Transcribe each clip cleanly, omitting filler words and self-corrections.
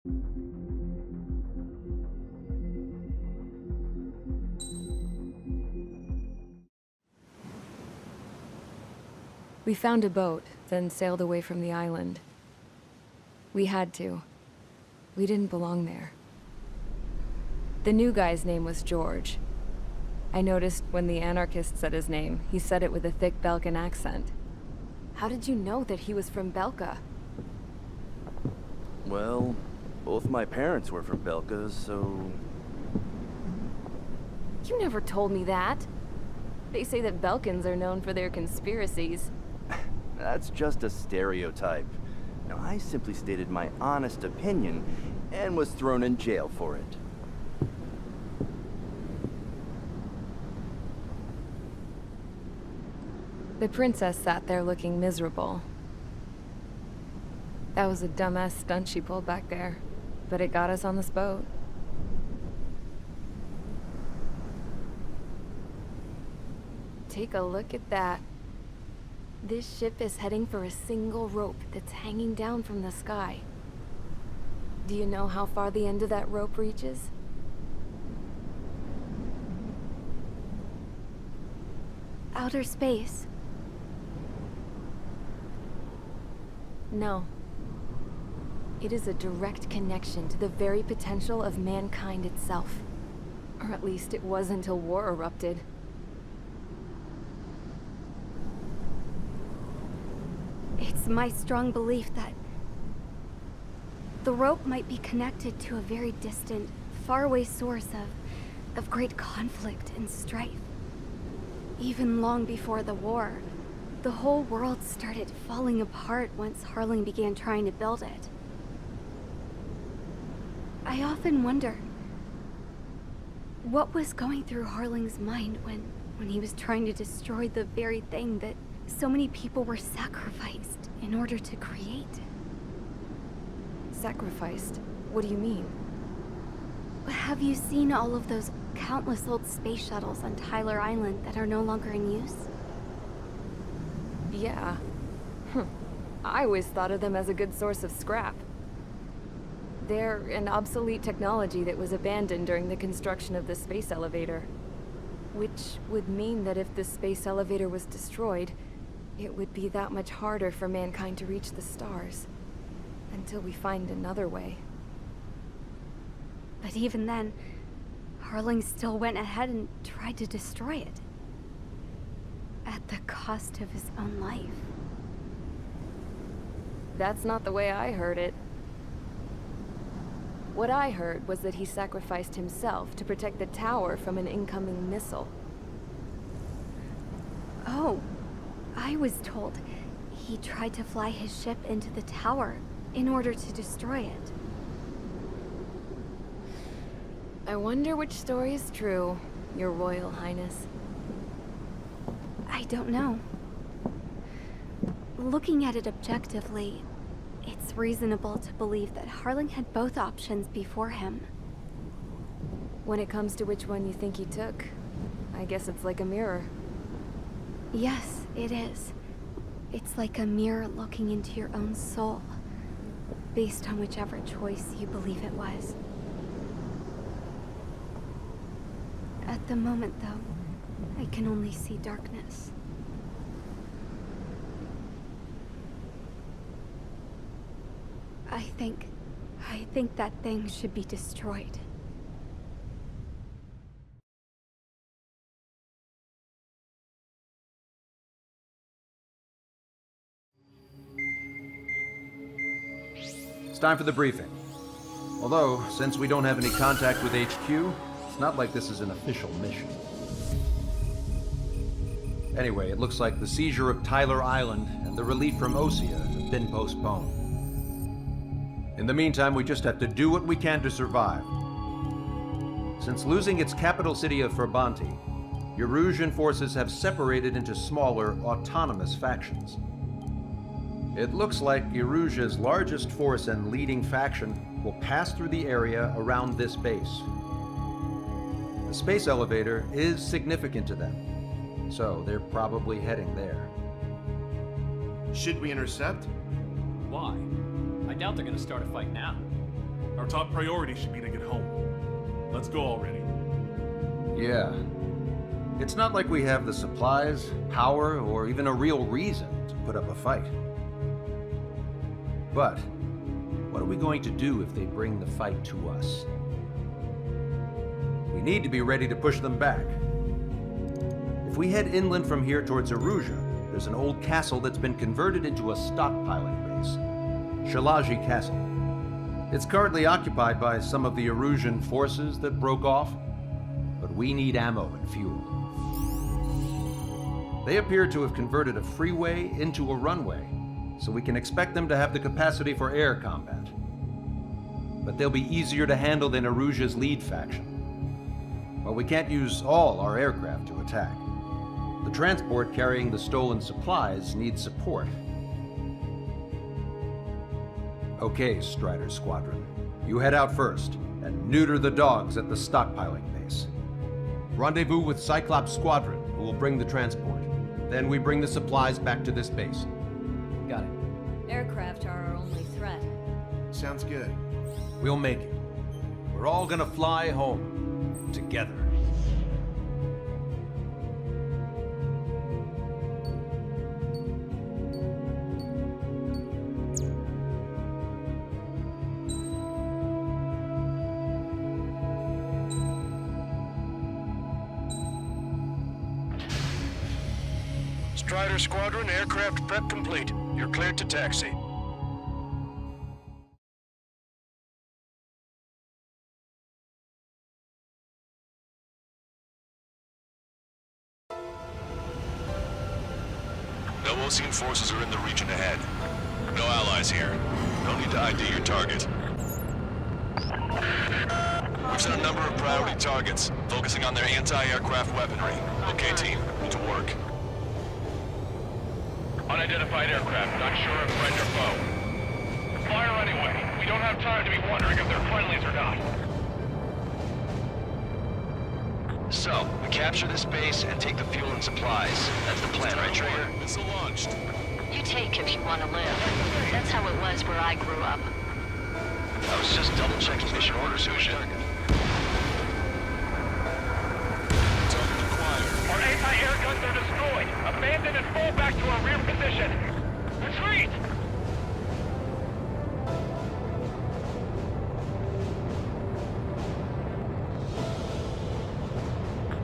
We found a boat, then sailed away from the island. We had to. We didn't belong there. The new guy's name was George. I noticed when the anarchist said his name, he said it with a thick Belgian accent. How did you know that he was from Belka? Well, both my parents were from Belka, so... You never told me that. They say that Belkans are known for their conspiracies. That's just a stereotype. Now, I simply stated my honest opinion and was thrown in jail for it. The princess sat there looking miserable. That was a dumbass stunt she pulled back there, but it got us on this boat. Take a look at that. This ship is heading for a single rope that's hanging down from the sky. Do you know how far the end of that rope reaches? Outer space. No. It is a direct connection to the very potential of mankind itself. Or at least it was until war erupted. It's my strong belief that the rope might be connected to a very distant, faraway source of great conflict and strife. Even long before the war, the whole world started falling apart once Harling began trying to build it. I often wonder what was going through Harling's mind when he was trying to destroy the very thing that so many people were sacrificed in order to create. Sacrificed? What do you mean? Have you seen all of those countless old space shuttles on Tyler Island that are no longer in use? Yeah. I always thought of them as a good source of scrap. They're an obsolete technology that was abandoned during the construction of the space elevator. Which would mean that if the space elevator was destroyed, it would be that much harder for mankind to reach the stars. Until we find another way. But even then, Harling still went ahead and tried to destroy it. At the cost of his own life. That's not the way I heard it. What I heard was that he sacrificed himself to protect the tower from an incoming missile. Oh, I was told he tried to fly his ship into the tower in order to destroy it. I wonder which story is true, Your Royal Highness. I don't know. Looking at it objectively, it's reasonable to believe that Harling had both options before him. When it comes to which one you think he took, I guess it's like a mirror. Yes, it is. It's like a mirror looking into your own soul, based on whichever choice you believe it was. At the moment, though, I can only see darkness. I think that thing should be destroyed. It's time for the briefing. Although, since we don't have any contact with HQ, it's not like this is an official mission. Anyway, it looks like the seizure of Tyler Island and the relief from Osea have been postponed. In the meantime, we just have to do what we can to survive. Since losing its capital city of Ferbanti, Erusian forces have separated into smaller, autonomous factions. It looks like Erusia's largest force and leading faction will pass through the area around this base. The space elevator is significant to them, so they're probably heading there. Should we intercept? Why? I doubt they're gonna start a fight now. Our top priority should be to get home. Let's go already. Yeah. It's not like we have the supplies, power, or even a real reason to put up a fight. But, what are we going to do if they bring the fight to us? We need to be ready to push them back. If we head inland from here towards Aruja, there's an old castle that's been converted into a stockpiling base. Shalaji Castle. It's currently occupied by some of the Arujan forces that broke off, but we need ammo and fuel. They appear to have converted a freeway into a runway, so we can expect them to have the capacity for air combat. But they'll be easier to handle than Aruja's lead faction. But we can't use all our aircraft to attack. The transport carrying the stolen supplies needs support. Okay, Strider Squadron. You head out first, and neuter the dogs at the stockpiling base. Rendezvous with Cyclops Squadron, who will bring the transport. Then we bring the supplies back to this base. Got it. Aircraft are our only threat. Sounds good. We'll make it. We're all gonna fly home. Together. Strider Squadron, aircraft prep complete. You're cleared to taxi. No Ocean forces are in the region ahead. No allies here. No need to ID your target. We've set a number of priority targets, focusing on their anti-aircraft weaponry. Okay, team, to work. Unidentified aircraft, not sure if friend or foe. Fire anyway. We don't have time to be wondering if they're friendlies or not. So, we capture this base and take the fuel and supplies. That's the plan, right, Trigger? Missile launched. You take if you want to live. That's how it was where I grew up. I was just double-checking mission orders, Usha. Our anti-air guns are destroyed. Abandon and fall back to our rear position. Retreat!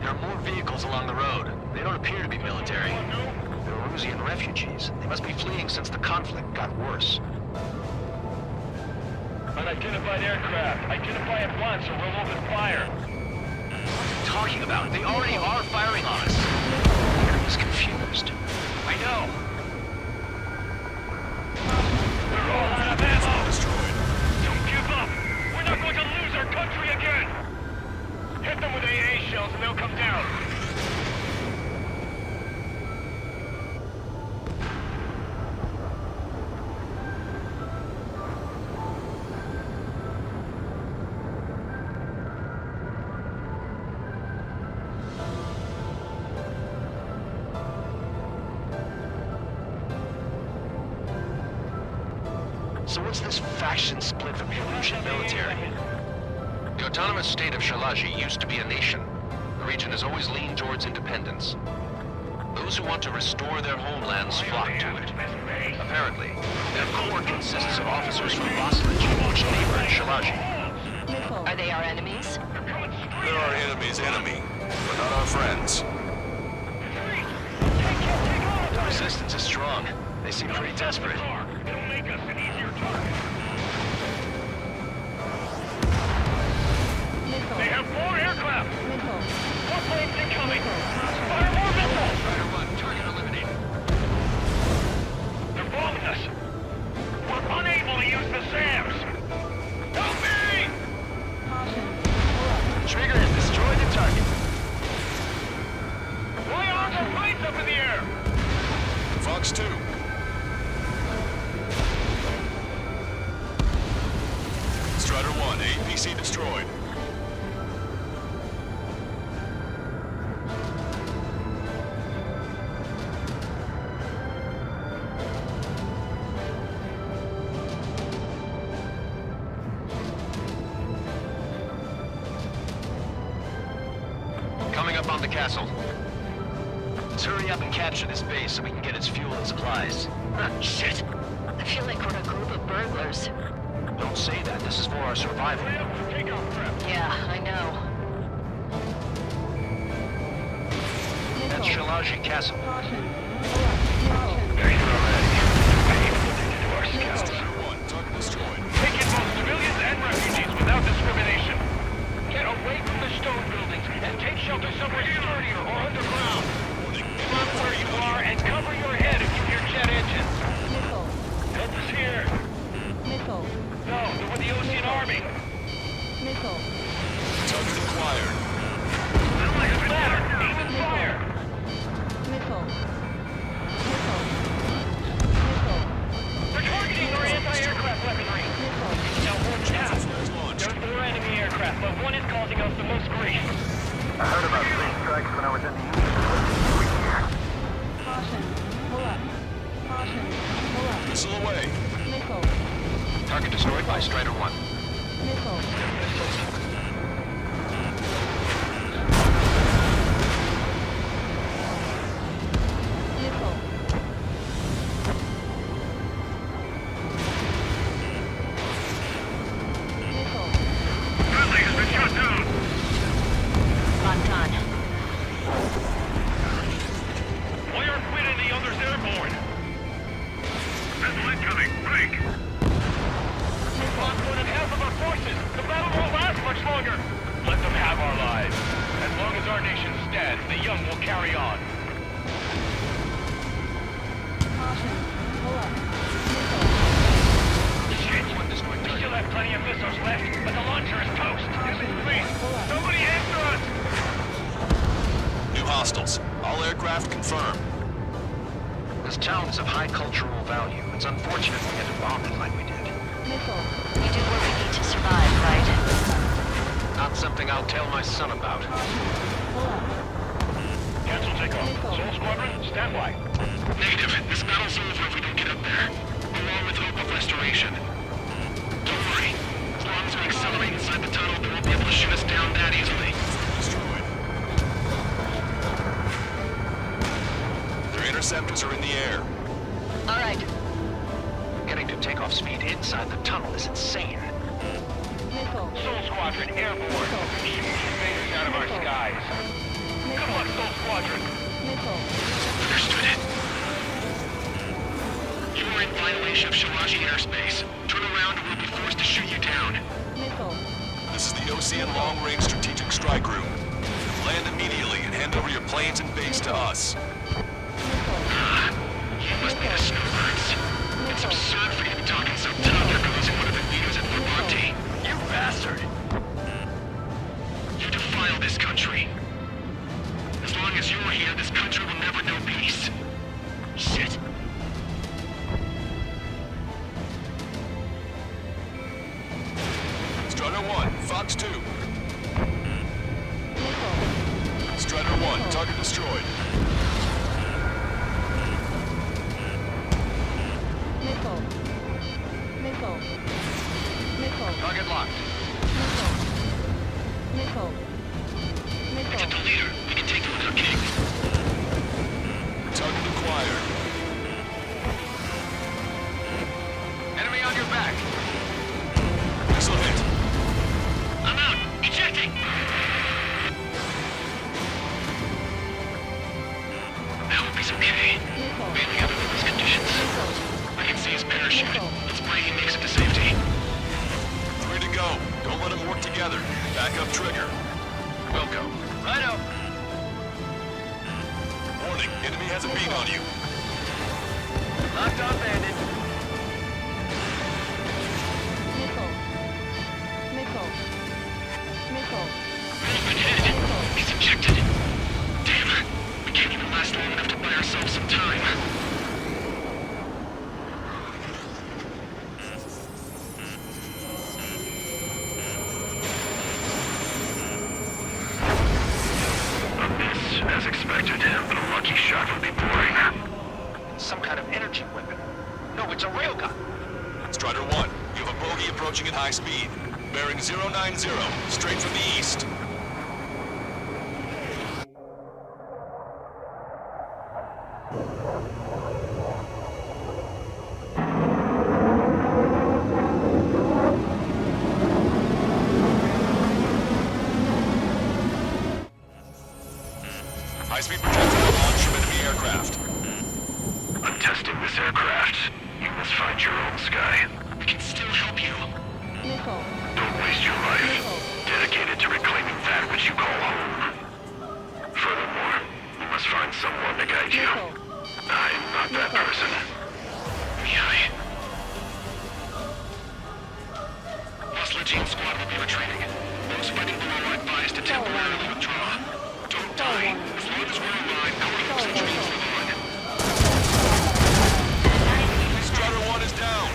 There are more vehicles along the road. They don't appear to be military. They're Erusian refugees. They must be fleeing since the conflict got worse. Unidentified aircraft. Identify at once or we'll open fire. Talking about? They already are firing on us. He's confused. I know. We're all out of ammo. Destroyed. Don't give up. We're not going to lose our country again. Hit them with AA shells and they'll come down. So what's this faction split from the Erusian military? The autonomous state of Shalaji used to be a nation. The region has always leaned towards independence. Those who want to restore their homelands flock to it. Apparently, their core consists of officers from Vaslage, which neighbor Shalaji. Are they our enemies? They're our enemy's enemy, but not our friends. The resistance is strong. They seem pretty desperate. It'll make us an easier target. They have 4 aircraft! More planes incoming! Fire more missiles! Rider 1, target eliminated. They're bombing us! We're unable to use the SAMs! Help me! Trigger has destroyed the target. Why aren't our planes up in the air? Fox 2. Strider 1, APC destroyed. the castle. Let's hurry up and capture this base so we can get its fuel and supplies. Shit. I feel like we're a group of burglars. Don't say that. This is for our survival. Take off, crap. Yeah, I know. That's Shalaji Castle. There you are, already. To our scouts. Target destroyed. Take in both civilians and refugees without discrimination. Get away from the stone buildings and take shelter somewhere sturdier or underground. Stop where you are and cover your head if you hear jet engines. Help us here. No, they're with the Ocean Army. Target acquired. Little like a ladder. Aim and fire. We're targeting our anti-aircraft weaponry. Now watch out. There are 4 enemy aircraft, but one is causing us the most grief. I heard about 3 strikes when I was in the East. Missile away. Target destroyed by Strider 1. Bradley has been shot down. Spot on. Why are Quinn and the others airborne? Missile incoming. Break. We've lost more than half of our forces. The battle won't last much longer. Let them have our lives. As long as our nation stands, the young will carry on. Shit. We still have plenty of missiles left, but the launcher is toast. Please, somebody answer us. New hostiles. All aircraft confirmed. This town is of high cultural value. It's unfortunate we had to bomb it like we did. We do what we need to survive, right? Not something I'll tell my son about. Cancel takeoff. Soul Squadron, stand by. Negative. This battle's over if we don't get up there. Along with hope of restoration. Don't worry. As long as we accelerate inside the tunnel, they won't be able to shoot us down that easily. Destroyed. Their interceptors are in the air. All right. Getting to takeoff speed inside the tunnel is insane. Soul Squadron, airborne. Shoot these invaders out of our skies. Good luck, Soul Squadron. Understood. You are in violation of Shalaji airspace. Turn around or we'll be forced to shoot you down. This is the Ocean Long Range Strategic Strike Group. Land immediately and hand over your planes and base to us. You must be the snowbirds. It's absurd for you to be talking so tough after losing one of the leaders at Fort-Gréйs. You bastard! You defile this country. As long as you're here, this country will never know peace. Shit. Strider 1, Fox 2. Strider 1, target destroyed. Target locked. Get the leader. We can take him with our king. Target acquired. Enemy on your back. Missile hit. I'm out. Ejecting. I hope he's okay. Mainly under these conditions. I can see his parachute. Let's pray he makes it to safety. 3 to go. Don't let them work together. Back up trigger. We'll go. Righto. Warning, enemy has a beam on you. Locked on, bandit. Movement hit. He's ejected. Damn. We can't even last long enough to buy ourselves some time. As expected, but a lucky shot would be boring. Some kind of energy weapon. No, it's a railgun. Strider 1, you have a bogey approaching at high speed. Bearing 090, straight from the east. aircraft. You must find your own sky. We can still help you. Don't waste your life dedicated to reclaiming that which you call home. Furthermore, you must find someone to guide you. I'm not that person. Legion squad will be retreating. Those fighting below are advised to temporarily withdraw. Don't die. As long as we're alive, our hopes and dreams live on. Strider 1 is down.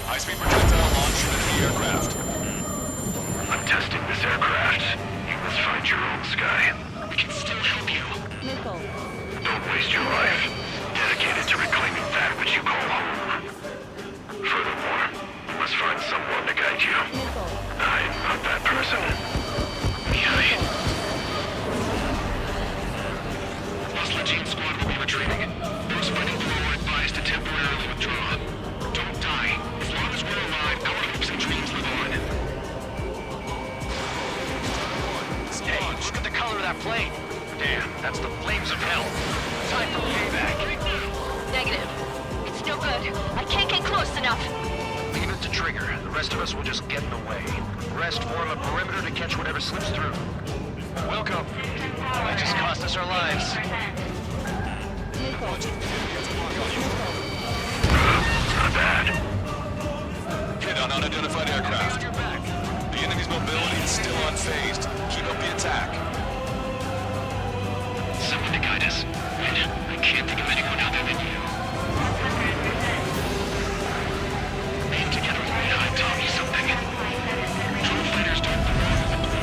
High-speed projectile launch from enemy aircraft. I'm testing this aircraft. You must find your own sky. We can still help you. Don't waste your life dedicated to reclaiming that which you call home. Furthermore, you must find someone to guide you. I'm not that person. Lost Legion squad will be retreating. Those fighting below are advised to temporarily withdraw. Don't die. As long as we're alive, our hopes and dreams live on. Hey, look at the color of that plane. Damn, that's the flames of hell. Time for payback. Negative. It's no good. I can't get close enough. Leave it to Trigger. The rest of us will just get in the way. The rest form a perimeter to catch whatever slips through. Welcome. That just cost us our lives. Not bad. Hit on unidentified aircraft. The enemy's mobility is still unfazed. Keep up the attack. Someone to guide us. I can't think of anyone other than you. Being together with me, I taught me something. True fighters don't belong with the blue.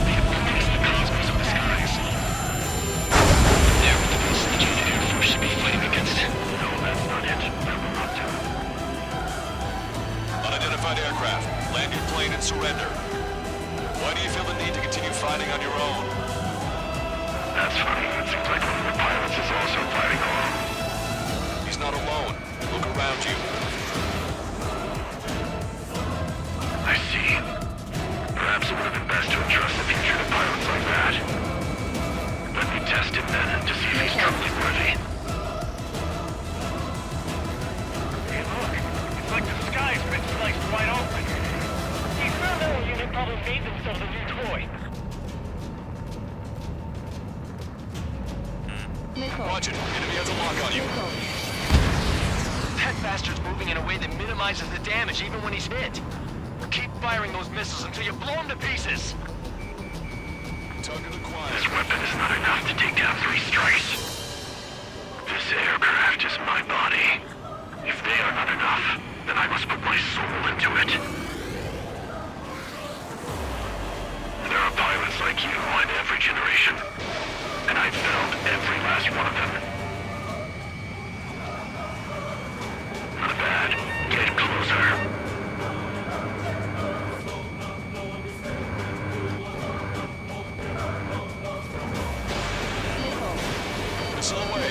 They have embraced the cosmos of the skies. They're the best the Union Air Force should be fighting against. No, that's not it. I will not do. Unidentified aircraft. Land your plane and surrender. Why do you feel the need to continue fighting on your own? That's funny. It seems like one of the pilots is also fighting alone. He's not alone. Look around you. I see. Perhaps it would have been best to entrust the future to pilots like that. Let me test him then, to see if he's truly worthy. Hey, look. It's like the sky's been sliced wide open. The experimental unit probably made themselves a new toy. Watch it. Enemy has a lock on you. That bastard's moving in a way that minimizes the damage even when he's hit. Keep firing those missiles until you blow him to pieces. Tug to the choir. This weapon is not enough to take down 3 strikes. This aircraft is my body. If they are not enough, then I must put my soul into it. There are pilots like you in every generation, and I've found every last one of them. Not bad. Get closer. Missile away.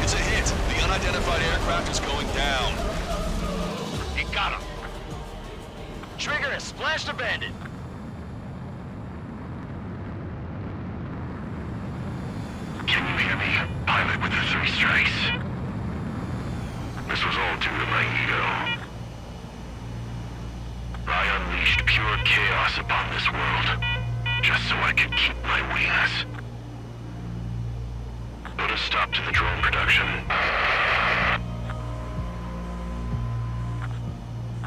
It's a hit. The unidentified aircraft is going down. You got him. Trigger has splashed a bandit. Can you hear me, pilot with the 3 strikes? This was all due to my ego. I unleashed pure chaos upon this world, just so I could keep my wings. Put a stop to the drone production.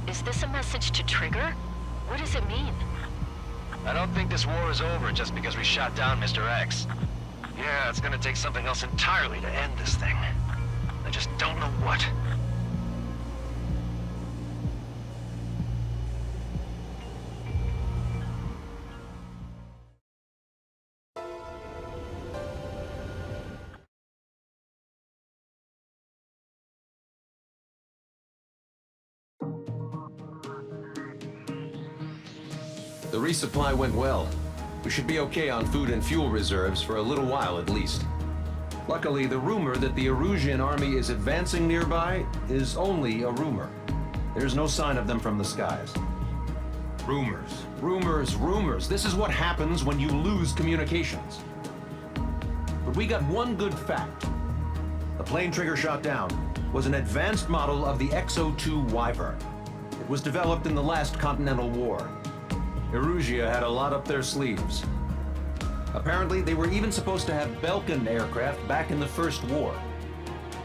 Is this a message to Trigger? What does it mean? I don't think this war is over just because we shot down Mr. X. Yeah, it's gonna take something else entirely to end this thing. I just don't know what. The resupply went well. We should be okay on food and fuel reserves for a little while at least. Luckily, the rumor that the Erusian army is advancing nearby is only a rumor. There's no sign of them from the skies. Rumors, rumors, rumors. This is what happens when you lose communications. But we got one good fact. The plane Trigger shot down was an advanced model of the XO-2 Wyvern. It was developed in the last Continental War. Erusia had a lot up their sleeves. Apparently, they were even supposed to have Belkin aircraft back in the First War.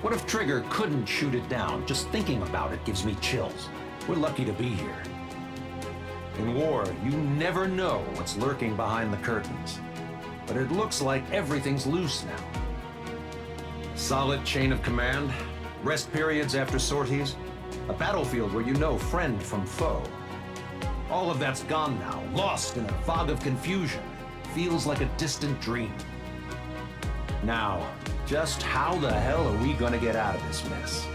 What if Trigger couldn't shoot it down? Just thinking about it gives me chills. We're lucky to be here. In war, you never know what's lurking behind the curtains. But it looks like everything's loose now. Solid chain of command, rest periods after sorties, a battlefield where you know friend from foe. All of that's gone now, lost in a fog of confusion. Feels like a distant dream. Now, just how the hell are we gonna get out of this mess?